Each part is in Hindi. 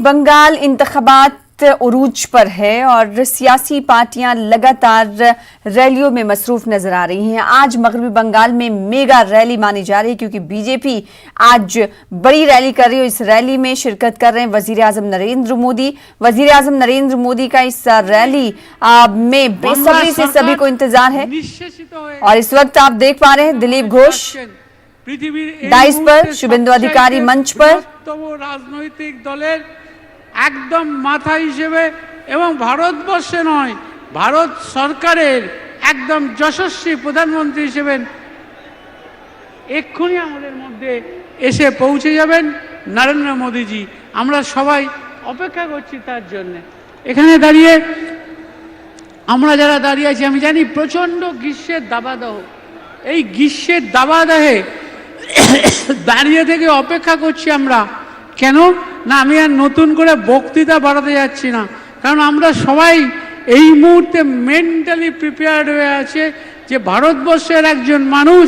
बंगाल इंतखाबात उरूज पर है और सियासी पार्टियां लगातार रैलियों में मसरूफ नजर आ रही हैं। आज मगरबी बंगाल में मेगा रैली मानी जा रही है क्योंकि बीजेपी आज बड़ी रैली कर रही है। इस रैली में शिरकत कर रहे हैं वजीर आजम नरेंद्र मोदी। वजीर आजम नरेंद्र मोदी का इस रैली में बेसब्री से सभी को इंतजार है और इस वक्त आप देख पा रहे हैं दिलीप घोष डाइस पर, शुभेंदु अधिकारी मंच पर। राजनैतिक दलेर एकदम माथा हिसेबे एवं भारतवर्षे नय भारत सरकारेर एकदम यशस्वी प्रधानमंत्री हिसेबे एक्षुनी आमादेर मध्य एसे पौঁছে যাবেন नरेंद्र मोदी जी। আমরা সবাই অপেক্ষা করছি তার জন্য। এখানে দাঁড়িয়ে আমরা যারা দাঁড়িয়ে আছি আমি জানি প্রচন্ড গ্রীষ্মের দাবাদাহ, এই গ্রীষ্মের দাবাদাহে দাঁড়িয়ে থেকে অপেক্ষা করছি আমরা। কেন না আমি আর নতুন করে বক্তৃতা বাড়াতে যাচ্ছি না, কারণ আমরা সবাই এই মুহূর্তে মেন্টালি প্রিপেয়ার্ড হয়ে আছে যে ভারতবর্ষের একজন মানুষ,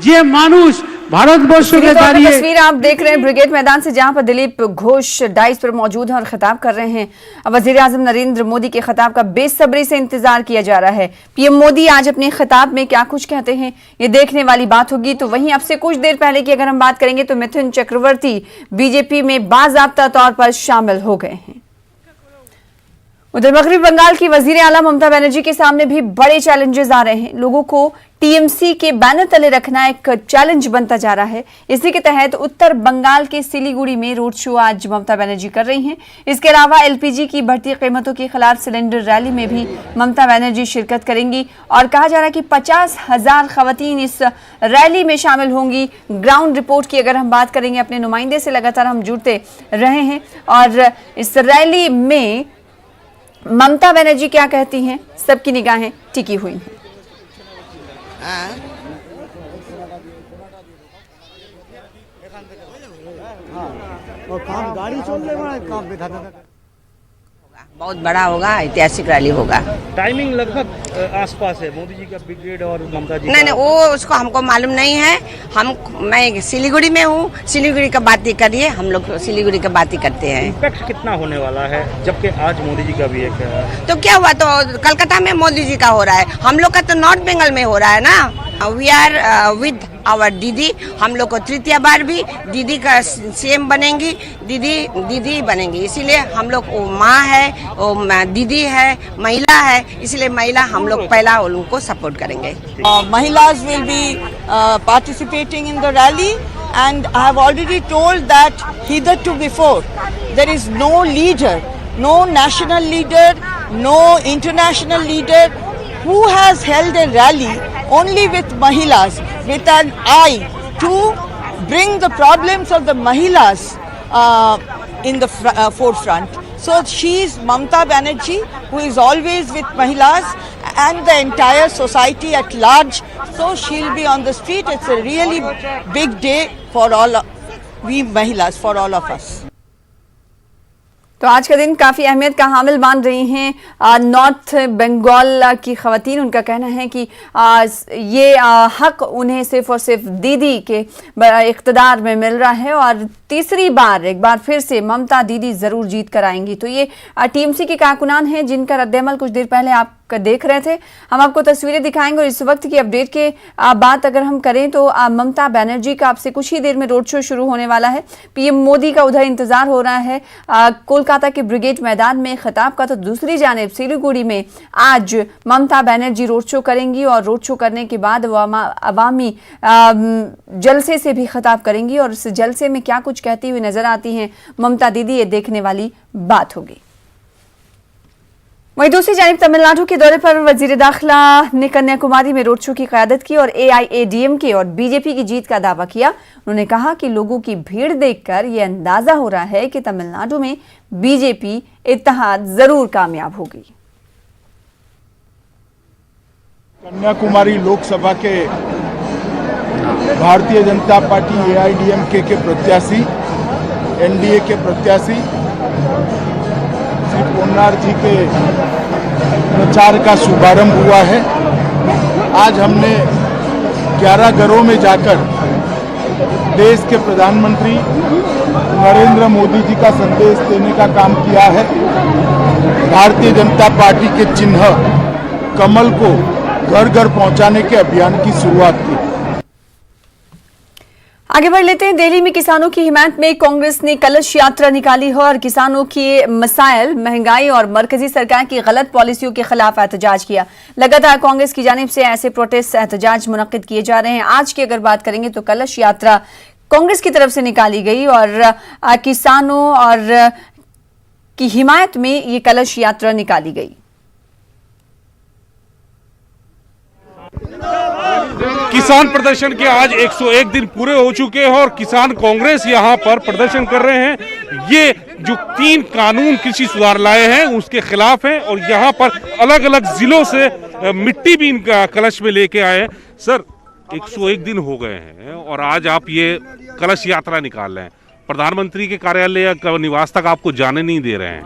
যে মানুষ भारतवर्ष के दारिए। तस्वीर आप देख रहे हैं ब्रिगेड मैदान से, जहां पर दिलीप घोष डाइस पर मौजूद हैं और खिताब कर रहे हैं। वजीर आजम नरेंद्र मोदी के खिताब का बेसब्री से इंतजार किया जा रहा है। पीएम मोदी आज अपने खिताब में क्या कुछ कहते हैं ये देखने वाली बात होगी। तो वहीं अब से कुछ देर पहले की अगर हम बात करेंगे तो मिथुन चक्रवर्ती बीजेपी में बाज़ाब्ता तौर पर शामिल हो गए हैं। उधर मगरबी बंगाल की वजीर आला ममता बनर्जी के सामने भी बड़े चैलेंजेस आ रहे हैं। लोगों को टीएमसी के बैनर तले रखना एक चैलेंज बनता जा रहा है। इसी के तहत उत्तर बंगाल के सिलीगुड़ी में रोड शो आज ममता बनर्जी कर रही हैं। इसके अलावा एलपीजी की बढ़ती कीमतों के खिलाफ सिलेंडर रैली में भी ममता बनर्जी शिरकत करेंगी और कहा जा रहा है कि 50,000 खवातीन इस रैली में शामिल होंगी। ग्राउंड रिपोर्ट की अगर हम बात करेंगे, अपने नुमाइंदे से लगातार हम जुड़ते रहे हैं और इस रैली में ममता बनर्जी क्या कहती हैं, सबकी निगाहें टिकी हुई हैं। बहुत बड़ा होगा, ऐतिहासिक रैली होगा। टाइमिंग लगभग आसपास है मोदी जी का ब्रिगेड और ममता जी। नहीं वो उसको हमको मालूम नहीं है। मैं सिलीगुड़ी में हूँ, सिलीगुड़ी का बात ही करिए, हम लोग सिलीगुड़ी का बात ही करते हैं। इम्पैक्ट कितना होने वाला है जबकि आज मोदी जी का भी एक तो क्या हुआ, तो कलकत्ता में मोदी जी का हो रहा है, हम लोग का तो नॉर्थ बंगाल में हो रहा है ना। वी आर विद आवर दीदी, हम लोग को तृतीय बार भी दीदी का सीएम बनेंगी, दीदी बनेंगी। इसीलिए हम लोग वो माँ है, वो दीदी है, महिला है, इसलिए महिला हम लोग पहला उनको सपोर्ट करेंगे। Mahilas will be participating in the rally and I have already told that hitherto before there is no leader, no national leader, no international leader who has held a rally only with Mahilas with an eye to bring the problems of the Mahilas in the forefront. So she is Mamta Banerjee, who is always with Mahilas and the entire society at large. So she'll be on the street. It's a really big day for all we Mahilas, for all of us. तो आज का दिन काफ़ी अहमियत का हामिल मान रही हैं नॉर्थ बंगाल की ख़वातीन। उनका कहना है कि ये हक उन्हें सिर्फ और सिर्फ दीदी के इक़्तिदार में मिल रहा है और तीसरी बार एक बार फिर से ममता दीदी ज़रूर जीत कर आएंगी। तो ये टीएमसी के कारकुनान हैं जिनका रद्द-ए-अमल कुछ देर पहले आप देख रहे थे। हम आपको तस्वीरें दिखाएंगे और इस वक्त की अपडेट के बात अगर हम करें तो ममता बनर्जी का आपसे कुछ ही देर में रोड शो शुरू होने वाला है। पीएम मोदी का उधर इंतजार हो रहा है कोलकाता के ब्रिगेड मैदान में खिताब का, तो दूसरी जानिब सिलीगुड़ी में आज ममता बनर्जी रोड शो करेंगी और रोड शो करने के बाद वो अवामी जलसे से भी खिताब करेंगी और इस जलसे में क्या कुछ कहती हुई नजर आती हैं ममता दीदी, ये देखने वाली बात होगी। वहीं दूसरी जानिब तमिलनाडु के दौरे पर वजीर दाखिला ने कन्याकुमारी में रोड शो की क़यादत की और AIADMK और बीजेपी की जीत का दावा किया। उन्होंने कहा कि लोगों की भीड़ देखकर यह अंदाजा हो रहा है कि तमिलनाडु में बीजेपी इत्तेहाद जरूर कामयाब होगी। कन्याकुमारी लोकसभा के भारतीय जनता पार्टी AIADMK के प्रत्याशी, NDA के प्रत्याशी श्री पोन्नार जी के प्रचार का शुभारंभ हुआ है। आज हमने 11 घरों में जाकर देश के प्रधानमंत्री नरेंद्र मोदी जी का संदेश देने का काम किया है। भारतीय जनता पार्टी के चिन्ह कमल को घर घर पहुंचाने के अभियान की शुरुआत की। आगे बढ़ लेते हैं। दिल्ली में किसानों की हिमायत में कांग्रेस ने कलश यात्रा निकाली है और किसानों के मसाइल, महंगाई और मरकजी सरकार की गलत पॉलिसियों के खिलाफ एहतजाज किया। लगातार कांग्रेस की जानिब से ऐसे प्रोटेस्ट एहतजाज मुनक्किद किए जा रहे हैं। आज की अगर बात करेंगे तो कलश यात्रा कांग्रेस की तरफ से निकाली गई और किसानों और की हिमायत में ये कलश यात्रा निकाली गई। किसान प्रदर्शन के आज 101 दिन पूरे हो चुके हैं और किसान कांग्रेस यहां पर प्रदर्शन कर रहे हैं। ये जो 3 कानून कृषि सुधार लाए हैं उसके खिलाफ हैं और यहां पर अलग अलग जिलों से मिट्टी भी इनका कलश में लेके आए हैं। सर, 101 दिन हो गए हैं और आज आप ये कलश यात्रा निकाल रहे हैं। प्रधानमंत्री के कार्यालय या निवास तक आपको जाने नहीं दे रहे हैं।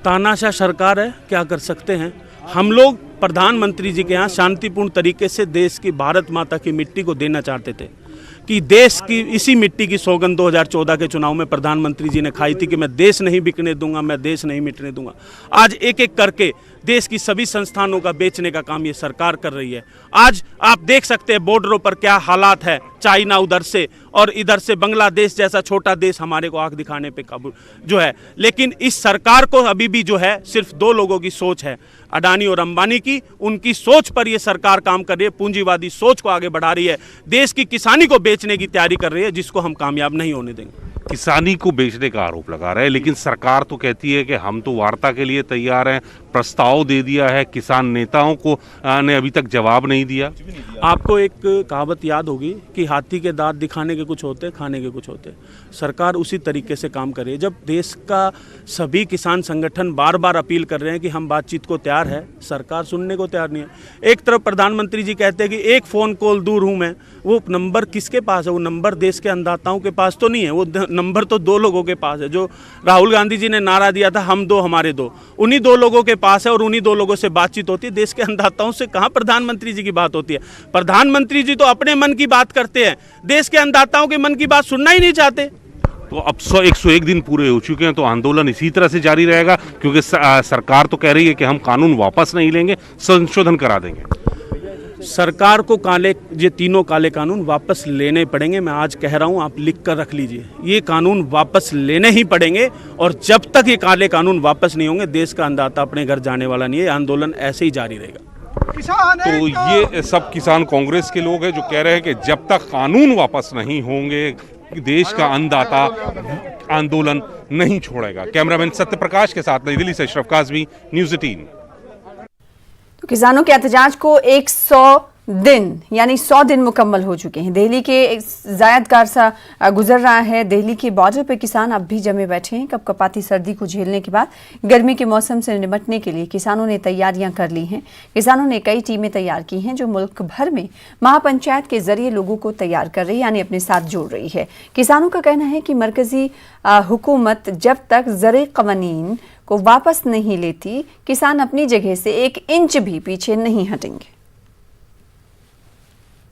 तानाशाह सरकार है, क्या कर सकते हैं। हम लोग प्रधानमंत्री जी के यहाँ शांतिपूर्ण तरीके से देश की भारत माता की मिट्टी को देना चाहते थे कि देश की इसी मिट्टी की सौगंध 2014 के चुनाव में प्रधानमंत्री जी ने खाई थी कि मैं देश नहीं बिकने दूंगा, मैं देश नहीं मिटने दूंगा। आज एक एक करके देश की सभी संस्थानों का बेचने का काम ये सरकार कर रही है। आज आप देख सकते हैं बॉर्डरों पर क्या हालात है। चाइना उधर से और इधर से बांग्लादेश जैसा छोटा देश हमारे को आंख दिखाने पे काबू जो है। लेकिन इस सरकार को अभी भी जो है सिर्फ 2 लोगों की सोच है, अडानी और अंबानी की। उनकी सोच पर ये सरकार काम कर रही है, पूंजीवादी सोच को आगे बढ़ा रही है, देश की किसानी को बेचने की तैयारी कर रही है, जिसको हम कामयाब नहीं होने देंगे। किसानी को बेचने का आरोप लगा रहे हैं, लेकिन सरकार तो कहती है कि हम तो वार्ता के लिए तैयार हैं, प्रस्ताव दे दिया है। किसान नेताओं को ने अभी तक जवाब नहीं दिया। आपको एक कहावत याद होगी कि हाथी के दांत दिखाने के कुछ होते, खाने के कुछ होते। सरकार उसी तरीके से काम कर रही है। जब देश का सभी किसान संगठन बार बार अपील कर रहे हैं कि हम बातचीत को तैयार है, सरकार सुनने को तैयार नहीं है। एक तरफ प्रधानमंत्री जी कहते हैं कि एक फ़ोन कॉल दूर हूँ मैं, वो नंबर किसके पास है? वो नंबर देश के अन्नदाताओं के पास तो नहीं है, वो नंबर तो 2 लोगों के पास है। जो राहुल गांधी जी ने नारा दिया था, हम 2 हमारे 2, उन्हीं 2 लोगों के पास है और उन्हीं 2 लोगों से बातचीत होती है। देश के अन्नदाताओं से कहाँ प्रधानमंत्री जी की बात होती है? प्रधानमंत्री जी तो अपने मन की बात करते हैं, देश के अन्नदाताओं के मन की बात सुनना ही नहीं चाहते। तो अब 101 दिन पूरे हो चुके हैं, तो आंदोलन इसी तरह से जारी रहेगा? क्योंकि सरकार तो कह रही है कि हम कानून वापस नहीं लेंगे, संशोधन करा देंगे। सरकार को ये 3 काले कानून वापस लेने पड़ेंगे। मैं आज कह रहा हूं, आप लिख कर रख लीजिए, ये कानून वापस लेने ही पड़ेंगे। और जब तक ये काले कानून वापस नहीं होंगे, देश का अन्नदाता अपने घर जाने वाला नहीं है। आंदोलन ऐसे ही जारी रहेगा। तो ये सब किसान कांग्रेस के लोग हैं जो कह रहे हैं कि जब तक कानून वापस नहीं होंगे, देश का अन्नदाता आंदोलन नहीं छोड़ेगा। कैमरामैन सत्यप्रकाश के साथ नई दिल्ली से अशरफ काज़मी, न्यूज़ 18। तो किसानों के एहतजाज को 100 दिन यानी 100 दिन मुकम्मल हो चुके हैं। दिल्ली के जायद का अरसा गुजर रहा है। दिल्ली के बॉर्डर पर किसान अब भी जमे बैठे हैं। कपकपाती सर्दी को झेलने के बाद गर्मी के मौसम से निपटने के लिए किसानों ने तैयारियां कर ली हैं। किसानों ने कई टीमें तैयार की हैं जो मुल्क भर में महापंचायत के जरिए लोगों को तैयार कर रही है, यानी अपने साथ जोड़ रही है। किसानों का कहना है कि मरकजी हुकूमत जब तक ज़र क़वानीन को वापस नहीं लेती, किसान अपनी जगह से 1 इंच भी पीछे नहीं हटेंगे।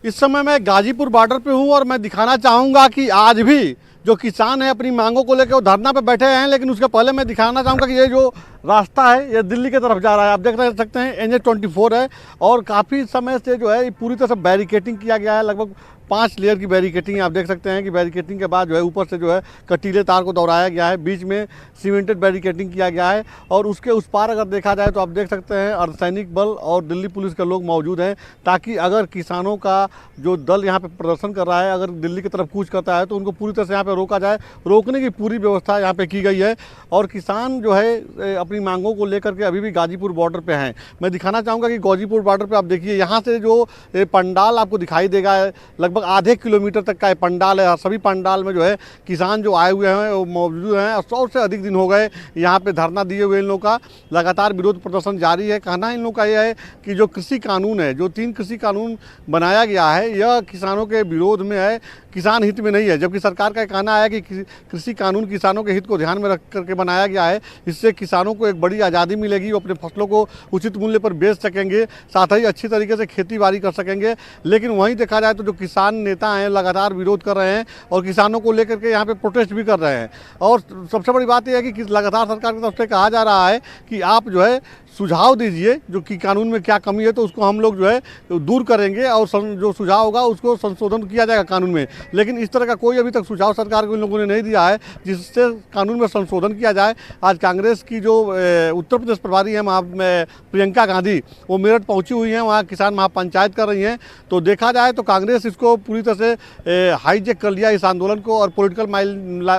इस समय मैं गाजीपुर बॉर्डर पे हूँ और मैं दिखाना चाहूँगा कि आज भी जो किसान है अपनी मांगों को लेकर वो धरना पे बैठे हैं। लेकिन उसके पहले मैं दिखाना चाहूँगा कि ये जो रास्ता है ये दिल्ली की तरफ जा रहा है। आप देख सकते हैं NH 24 है और काफ़ी समय से जो है पूरी तरह से बैरिकेटिंग किया गया है। लगभग 5 लेयर की बैरिकेटिंग आप देख सकते हैं कि बैरिकेटिंग के बाद जो है ऊपर से जो है कटीले तार को दोहराया गया है, बीच में सीमेंटेड बैरिकेटिंग किया गया है और उसके उस पार अगर देखा जाए तो आप देख सकते हैं अर्धसैनिक बल और दिल्ली पुलिस के लोग मौजूद हैं, ताकि अगर किसानों का जो दल यहाँ पे प्रदर्शन कर रहा है अगर दिल्ली की तरफ कूच करता है तो उनको पूरी तरह से यहाँ पे रोका जाए। रोकने की पूरी व्यवस्था यहाँ पे की गई है और किसान जो है अपनी मांगों को लेकर के अभी भी गाजीपुर बॉर्डर पे हैं। मैं दिखाना चाहूँगा कि गाजीपुर बॉर्डर पे आप देखिए, यहाँ से जो पंडाल आपको दिखाई देगा लगभग आधे किलोमीटर तक का पंडाल है। सभी पंडाल में जो है किसान जो आए हुए हैं वो मौजूद हैं। 100 से अधिक दिन हो गए यहाँ पे धरना दिए हुए इन लोगों का लगातार विरोध प्रदर्शन जारी है। कहना इन लोगों का यह है कि जो कृषि कानून है, जो 3 कृषि कानून बनाया गया है, यह किसानों के विरोध में है, किसान हित में नहीं है। जबकि सरकार का कहना है कि कृषि कानून किसानों के हित को ध्यान में रख करके बनाया गया है। इससे किसानों को एक बड़ी आज़ादी मिलेगी, वो अपने फसलों को उचित मूल्य पर बेच सकेंगे, साथ ही अच्छी तरीके से खेती बाड़ी कर सकेंगे। लेकिन वहीं देखा जाए तो जो किसान किसान नेता हैं लगातार विरोध कर रहे हैं और किसानों को लेकर के यहाँ पे प्रोटेस्ट भी कर रहे हैं। और सबसे बड़ी बात यह है कि लगातार सरकार की तरफ से कहा जा रहा है कि आप जो है सुझाव दीजिए जो कि कानून में क्या कमी है तो उसको हम लोग जो है दूर करेंगे और जो सुझाव होगा उसको संशोधन किया जाएगा कानून में। लेकिन इस तरह का कोई अभी तक सुझाव सरकार को इन लोगों ने नहीं दिया है जिससे कानून में संशोधन किया जाए। आज कांग्रेस की जो उत्तर प्रदेश प्रभारी हैं प्रियंका गांधी, वो मेरठ पहुंची हुई हैं, वहाँ किसान महापंचायत कर रही हैं। तो देखा जाए तो कांग्रेस इसको पूरी तरह से हाईजेक कर लिया इस आंदोलन को और पॉलिटिकल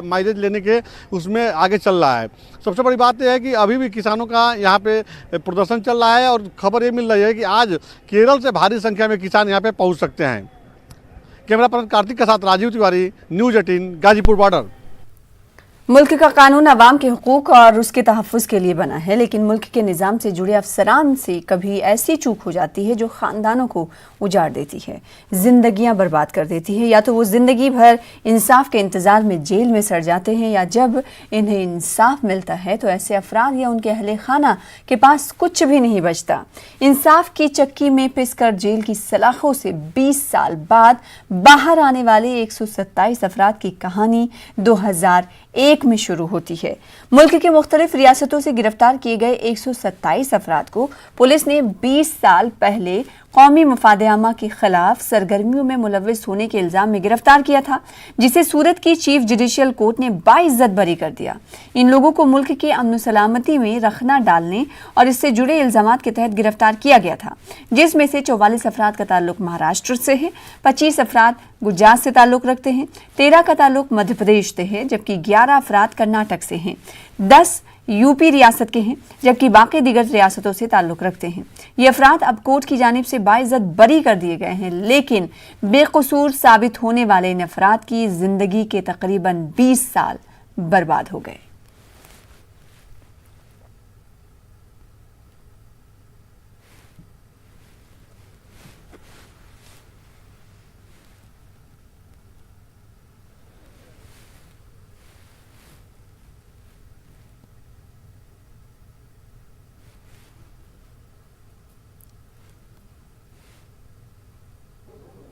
माइलेज लेने के उसमें आगे चल रहा है। सबसे बड़ी बात यह है कि अभी भी किसानों का यहाँ पे प्रदर्शन चल रहा है और खबर ये मिल रही है कि आज केरल से भारी संख्या में किसान यहाँ पे पहुँच सकते हैं। कैमरा पर्सन कार्तिक के साथ राजीव तिवारी, न्यूज़ 18 गाजीपुर बॉर्डर। मुल्क का कानून अवाम के हुकूक और उसके तहफ़्फ़ुज़ के लिए बना है, लेकिन मुल्क के निज़ाम से जुड़े अफसरान से कभी ऐसी चूक हो जाती है जो ख़ानदानों को उजाड़ देती है, ज़िंदगियां बर्बाद कर देती है। या तो वो ज़िंदगी भर इंसाफ के इंतज़ार में जेल में सड़ जाते हैं, या जब इन्हें इंसाफ मिलता है तो ऐसे अफराद या उनके अहले खाना के पास कुछ भी नहीं बचता। इंसाफ की चक्की में पिसकर जेल की सलाखों से 20 साल बाद बाहर आने वाले 127 अफराद की कहानी 2001 में शुरू होती है। मुल्क के मुख्तलिफ रियासतों से गिरफ्तार किए गए 127 अफराद को पुलिस ने 20 साल पहले कौमी मफाद आमा के खिलाफ सरगर्मियों में मुलव्विस होने के इल्जाम में गिरफ्तार किया था, जिसे सूरत की चीफ जुडिशियल कोर्ट ने बाइज्जत बरी कर दिया। इन लोगों को मुल्क की अमन सलामती में रखना डालने और इससे जुड़े इल्जामात के तहत गिरफ्तार किया गया था, जिसमें से 44 अफराद का ताल्लुक महाराष्ट्र से है, 25 अफराद गुजरात से ताल्लुक रखते हैं, 13 का ताल्लुक मध्य प्रदेश से है, जबकि 11 अफराद कर्नाटक से हैं, 10 यूपी रियासत के हैं, जबकि बाकी दीगर रियासतों से ताल्लुक रखते हैं। ये अफराद अब कोर्ट की जानिब से बाइज्जत बरी कर दिए गए हैं, लेकिन बेकसूर साबित होने वाले इन अफराद की जिंदगी के तकरीबन 20 साल बर्बाद हो गए।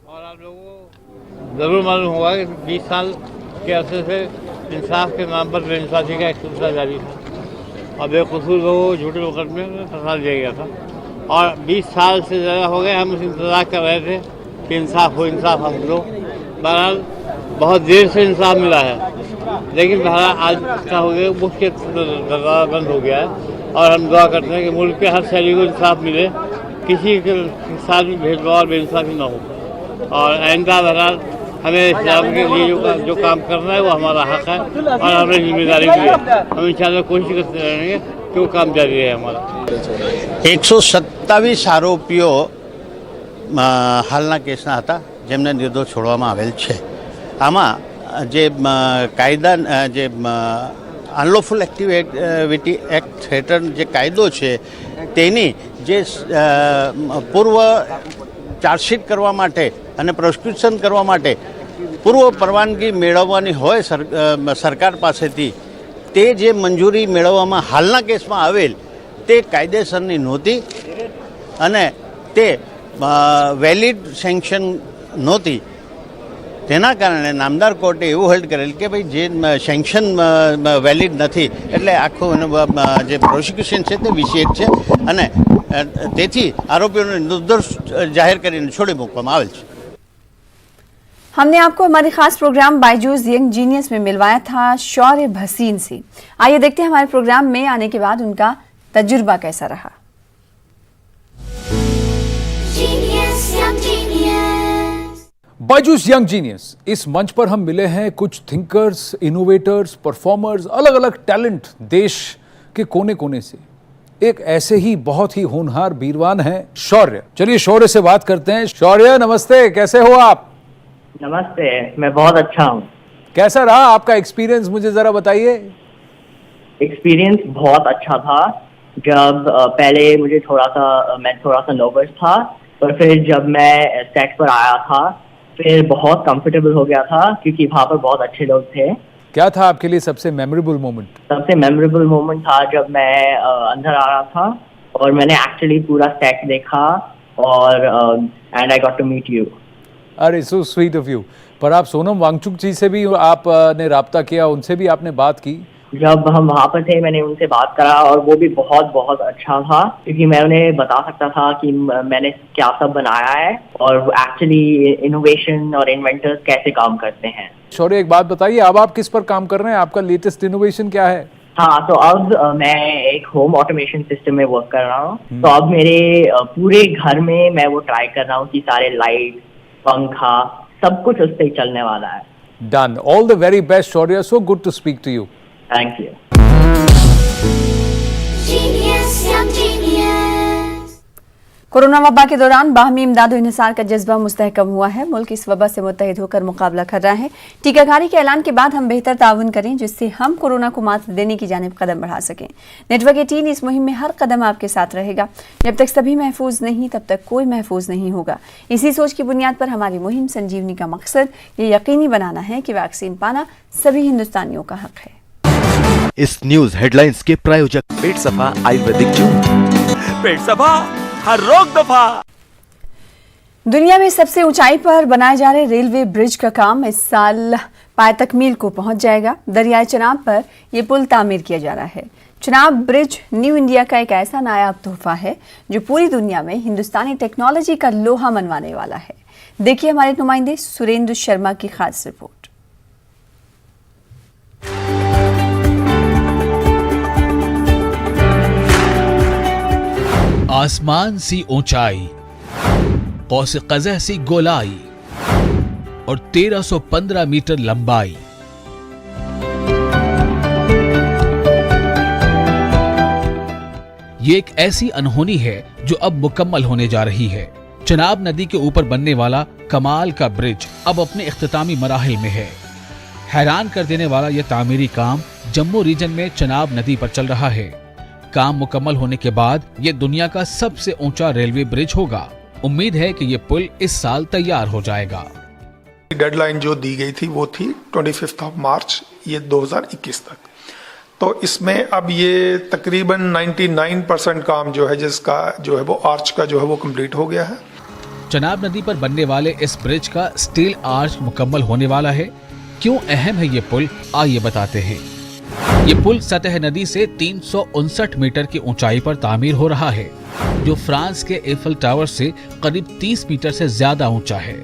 और आप लोगों को ज़रूर मालूम होगा कि 20 साल के अरसे से इंसाफ के नाम पर बेइंसाफी का एक सिलसिला जारी था और बेकसूर लोगों को झूठे मुकदमे में फंसा दिया गया था। और 20 साल से ज़्यादा हो गए हम उस इंतज़ार कर रहे थे कि इंसाफ हो, इंसाफ हम लोग। बहरहाल बहुत देर से इंसाफ मिला है, लेकिन बहरहाल आज का हो गया मुख्य दरवाज़ा बंद हो गया है और हम दुआ करते हैं कि मुल्क के हर शहरी को इंसाफ मिले, किसी के साथ भी भेदभाव और बेइंसाफी न हो। और आइंदा बहरहाल हमें इस्लाम के लिए जो काम करना है वो हमारा हक है और हमारी जिम्मेदारी भी है। हम इंशाअल्लाह कोशिश करते रहेंगे कि वो काम जारी रहे हमारा। 127 આરોપીઓ હાલના કેસના હતા જેમને નિર્દોષ છોડવામાં આવેલ છે। આમાં જે કાયદા જે અનલોફુલ એક્ટિવિટી એક્ટ હેઠળ જે કાયદો છે તેની જે પૂર્વ ચાર્જશીટ કરવા માટે અને પ્રોસિક્યુશન કરવા માટે પૂર્વ પરવાનગી મેળવવાની હોય સરકાર પાસેથી, તે જે મંજૂરી મેળવવામાં હાલના કેસમાં આવેલ તે કાયદેસરની નહોતી અને તે વેલિડ સેન્કશન નહોતી। તેના કારણે નામદાર કોર્ટે એવું હોલ્ડ કરેલ કે ભાઈ જે સેન્કશન વેલિડ નથી એટલે આખું જે પ્રોસિક્યુશન છે તે વિષેક છે અને તેથી આરોપીઓને નિર્દોષ જાહેર કરીને છોડી મૂકવામાં આવેલ છે। हमने आपको हमारे खास प्रोग्राम बायजूस यंग जीनियस में मिलवाया था शौर्य भसीन से। आइए देखते हैं हमारे प्रोग्राम में आने के बाद उनका तजुर्बा कैसा रहा। बायजूस यंग जीनियस, इस मंच पर हम मिले हैं कुछ थिंकर्स, इनोवेटर्स, परफॉर्मर्स, अलग अलग टैलेंट देश के कोने कोने से। एक ऐसे ही बहुत ही होनहार बीरवान हैं शौर्य। चलिए शौर्य से बात करते हैं। शौर्य नमस्ते, कैसे हो आप? नमस्ते, मैं बहुत अच्छा हूँ। कैसा रहा आपका एक्सपीरियंस, मुझे जरा बताइए। एक्सपीरियंस बहुत अच्छा था। जब पहले मैं थोड़ा सा नर्वस था, पर फिर जब मैं सेट पर आया था फिर बहुत कंफर्टेबल हो गया था क्योंकि वहाँ पर बहुत अच्छे लोग थे। क्या था आपके लिए सबसे मेमोरेबल मोमेंट? सबसे मेमोरेबल मोमेंट था जब मैं अंदर आ रहा था और मैंने एक्चुअली पूरा सेट देखा और and I got to meet you. अरे सो स्वीट ऑफ यू। पर आप सोनम वांगचुक जी से भी आपने राब्ता किया, उनसे भी आपने बात की? जब हम वहाँ पर थे मैंने उनसे बात करा और वो भी बहुत बहुत अच्छा था, क्योंकि मैं उन्हें बता सकता था कि मैंने क्या सब बनाया है और एक्चुअली इनोवेशन और इन्वेंटर्स कैसे काम करते हैं। शौर्य एक बात बताइए, अब आप किस पर काम कर रहे हैं? आपका लेटेस्ट इनोवेशन क्या है? हाँ, तो अब मैं एक होम ऑटोमेशन सिस्टम में वर्क कर रहा हूँ। तो अब मेरे पूरे घर में मैं वो ट्राई कर रहा हूँ कि सारे लाइट, पंखा, सब कुछ उस पर चलने वाला है। Done. All the very best, Shaurya. So good to speak to you. Thank you. Corona वबा के दौरान बाहमी इमदाद और इंहिसार का जज्बा मुस्तहकम हुआ है। मुल्क इस वबा से मुत्तहिद होकर मुकाबला कर रहा है। टीकाकारी के ऐलान के बाद हम बेहतर ताउन करें, जिससे हम कोरोना को मात देने की जानिब कदम बढ़ा सकें। नेटवर्क 18 इस मुहिम में हर कदम आपके साथ रहेगा। जब तक सभी महफूज नहीं, तब तक कोई महफूज नहीं होगा। इसी सोच की बुनियाद पर हमारी मुहिम संजीवनी का मकसद ये यकीनी बनाना है कि वैक्सीन पाना सभी हिंदुस्तानियों का हक है। इस न्यूज हेडलाइंस के प्रायोजक पेट सफा आयुर्वेदिक जूस। पेट सफा, हर रोग दफा। दुनिया में सबसे ऊंचाई पर बनाए जा रहे रेलवे ब्रिज का काम इस साल पाए तकमील को पहुंच जाएगा। दरियाए चनाब पर यह पुल तामीर किया जा रहा है। चनाब ब्रिज न्यू इंडिया का एक ऐसा नायाब तोहफा है जो पूरी दुनिया में हिंदुस्तानी टेक्नोलॉजी का लोहा मनवाने वाला है। देखिए हमारे नुमाइंदे सुरेंद्र शर्मा की खास रिपोर्ट। आसमान सी ऊंचाई, कौस कज़ह सी गोलाई और 1315 मीटर लंबाई। ये एक ऐसी अनहोनी है जो अब मुकम्मल होने जा रही है। चनाब नदी के ऊपर बनने वाला कमाल का ब्रिज अब अपने इख्तितामी मराहिल में है। हैरान कर देने वाला यह तामीरी काम जम्मू रीजन में चनाब नदी पर चल रहा है। काम मुकम्मल होने के बाद ये दुनिया का सबसे ऊंचा रेलवे ब्रिज होगा। उम्मीद है कि ये पुल इस साल तैयार हो जाएगा। डेडलाइन जो दी गई थी वो थी 25 मार्च ये 2021 तक। तो इसमें अब ये तकरीबन 99% काम जो है जिसका जो है वो आर्च का जो है वो कंप्लीट हो गया है। चनाब नदी पर बनने वाले इस ब्रिज का स्टील आर्च मुकम्मल होने वाला है। क्यों अहम है ये पुल, आइए बताते हैं। ये पुल सतह नदी से 359 मीटर की ऊंचाई पर तामीर हो रहा है, जो फ्रांस के एफल टावर से करीब 30 मीटर से ज्यादा ऊंचा है।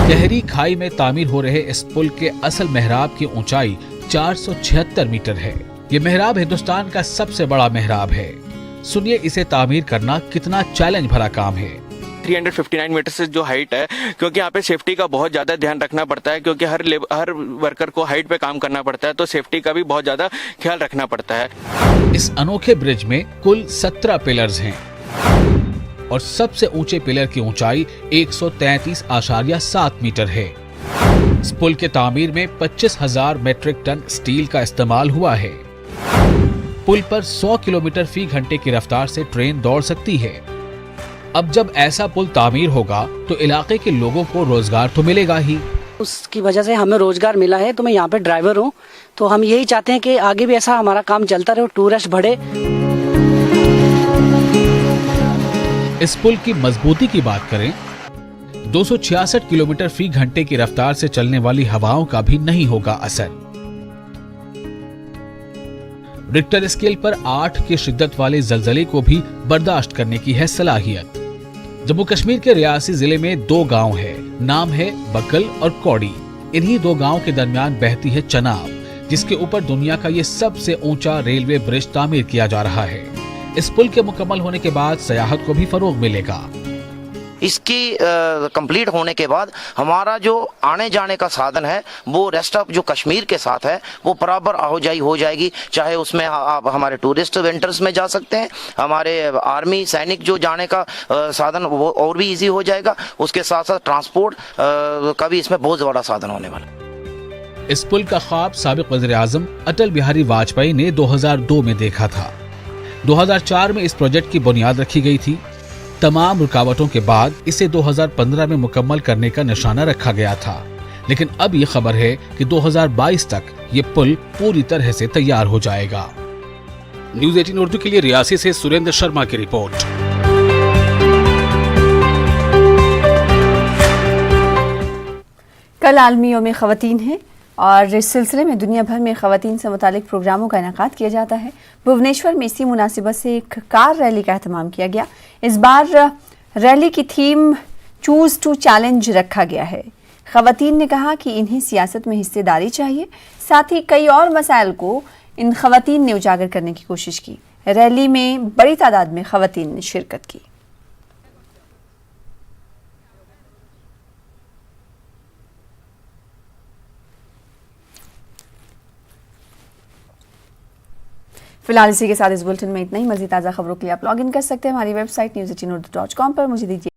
गहरी खाई में तामीर हो रहे इस पुल के असल मेहराब की ऊंचाई 476 मीटर है। ये मेहराब हिंदुस्तान का सबसे बड़ा मेहराब है। सुनिए इसे तामीर करना कितना चैलेंज भरा काम है। 359 मीटर से जो हाइट है, क्योंकि यहाँ पे सेफ्टी का बहुत ज्यादा ध्यान रखना पड़ता है, क्योंकि हर वर्कर को हाइट पे काम करना पड़ता है, तो सेफ्टी का भी बहुत ज्यादा ख्याल रखना पड़ता है। इस अनोखे ब्रिज में कुल 17 पिलर्स हैं और सबसे ऊंचे पिलर की ऊंचाई 133.7 मीटर है। इस पुल के तामीर में 25,000 मेट्रिक टन स्टील का इस्तेमाल हुआ है। पुल पर 100 किलोमीटर फी घंटे की रफ्तार से ट्रेन दौड़ सकती है। अब जब ऐसा पुल तामीर होगा तो इलाके के लोगों को रोजगार तो मिलेगा ही। उसकी वजह से हमें रोजगार मिला है। तो मैं यहाँ पे ड्राइवर हूँ, तो हम यही चाहते हैं कि आगे भी ऐसा हमारा काम चलता रहे, टूरिस्ट बढ़े। इस पुल की मजबूती की बात करें, 266 किलोमीटर फी घंटे की रफ्तार से चलने वाली हवाओं का भी नहीं होगा असर। रिक्टर स्केल पर 8 की शिद्दत वाले जलजले को भी बर्दाश्त करने की है सलाहियत। जम्मू कश्मीर के रियासी जिले में 2 गांव है, नाम है बकल और कौड़ी। इन्हीं 2 गांव के दरमियान बहती है चनाब, जिसके ऊपर दुनिया का ये सबसे ऊंचा रेलवे ब्रिज तामीर किया जा रहा है। इस पुल के मुकम्मल होने के बाद सयाहत को भी फरोग मिलेगा। इसकी कंप्लीट होने के बाद हमारा जो आने जाने का साधन है वो रेस्ट ऑफ जो कश्मीर के साथ है वो बराबर आवाजाही हो जाएगी। चाहे उसमें आप हमारे टूरिस्ट वेंटर्स में जा सकते हैं, हमारे आर्मी सैनिक जो जाने का साधन वो और भी इजी हो जाएगा। उसके साथ साथ ट्रांसपोर्ट का भी इसमें बहुत बड़ा साधन होने वाला। इस पुल का ख्वाब साबिक वज़ीर आज़म अटल बिहारी वाजपेयी ने 2002 में देखा था। 2004 में इस प्रोजेक्ट की बुनियाद रखी गई थी। तमाम रुकावटों के बाद इसे 2015 में मुकम्मल करने का निशाना रखा गया था, लेकिन अब ये खबर है कि 2022 तक ये पुल पूरी तरह से तैयार हो जाएगा। न्यूज़ 18 उर्दू के लिए रियासी से सुरेंद्र शर्मा की रिपोर्ट। कल आलमी यौम ख़वातीन है और इस सिलसिले में दुनिया भर में ख़वातीन से मुतालिक प्रोग्रामों का इनेकाद किया जाता है। भुवनेश्वर में इसी मुनासिबत से एक कार रैली का एहतमाम किया गया। इस बार रैली की थीम चूज़ टू चैलेंज रखा गया है। ख़वातीन ने कहा कि इन्हें सियासत में हिस्सेदारी चाहिए, साथ ही कई और मसाइल को इन ख़वातीन ने उजागर करने की कोशिश की। रैली में बड़ी तादाद में ख़वातीन ने शिरकत की। फिलहाल इसी के साथ इस बुलेटिन में इतना ही। मज़ीद ताज़ा खबरों के लिए आप लॉग इन कर सकते हैं हमारी वेबसाइट news18urdu.com पर। मुझे दीजिए